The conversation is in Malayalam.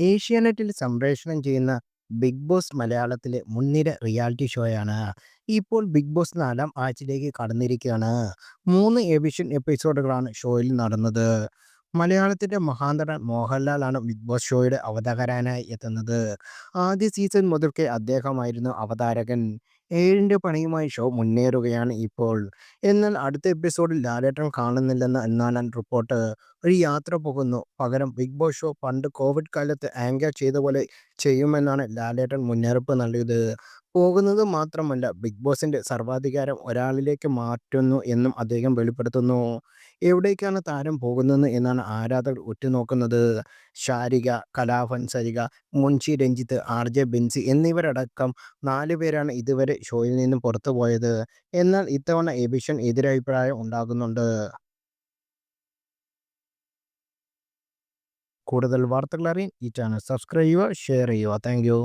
ഏഷ്യാനെറ്റിൽ സംപ്രേഷണം ചെയ്യുന്ന ബിഗ് ബോസ് മലയാളത്തിലെ മുൻനിര റിയാലിറ്റി ഷോയാണ്. ഇപ്പോൾ ബിഗ് ബോസ് 4-ാം ആഴ്ചയിലേക്ക് കടന്നിരിക്കുകയാണ്. 3 എപ്പിസോഡുകളാണ് ഷോയിൽ നടന്നത്. മലയാളത്തിന്റെ മഹാനടൻ മോഹൻലാലാണ് ബിഗ് ബോസ് ഷോയുടെ അവതാരകനായി എത്തുന്നത്. ആദ്യ സീസൺ മുതൽക്കേ അദ്ദേഹമായിരുന്നു അവതാരകൻ. 7ന്റെ പണിയുമായി ഷോ മുന്നേറുകയാണ് ഇപ്പോൾ. എന്നാൽ അടുത്ത എപ്പിസോഡിൽ ലാലേട്ടൻ കാണുന്നില്ലെന്നാണ് റിപ്പോർട്ട്. ഒരു യാത്ര പോകുന്നു. പകരം ബിഗ് ബോസ് ഷോ പണ്ട് കോവിഡ് കാലത്ത് ആങ്കർ ചെയ്ത പോലെ ചെയ്യുമെന്നാണ് ലാലേട്ടൻ മുന്നറിയിപ്പ് നൽകിയത്. പോകുന്നത് മാത്രമല്ല, ബിഗ് ബോസിന്റെ സർവാധികാരം ഒരാളിലേക്ക് മാറ്റുന്നു എന്നും അദ്ദേഹം വെളിപ്പെടുത്തുന്നു. എവിടേക്കാണ് താരം പോകുന്നത് എന്നാണ് ആരാധകർ ഉറ്റുനോക്കുന്നത്. ശാരിക, കലാഭൻ സരിക, മുൻഷി രഞ്ജിത്ത്, ആർ.ജെ. ബെൻസി എന്നിവരടക്കം 4 പേരാണ് ഇതുവരെ ഷോയിൽ നിന്നും പുറത്തുപോയത്. എന്നാൽ ഇത്തവണ എവിക്ഷൻ എതിരഭിപ്രായം ഉണ്ടാകുന്നുണ്ട്. കൂടുതൽ വാർത്തകൾ അറിയാൻ ഈ ചാനൽ സബ്സ്ക്രൈബ് ചെയ്യുക, ഷെയർ ചെയ്യുക. Thank you.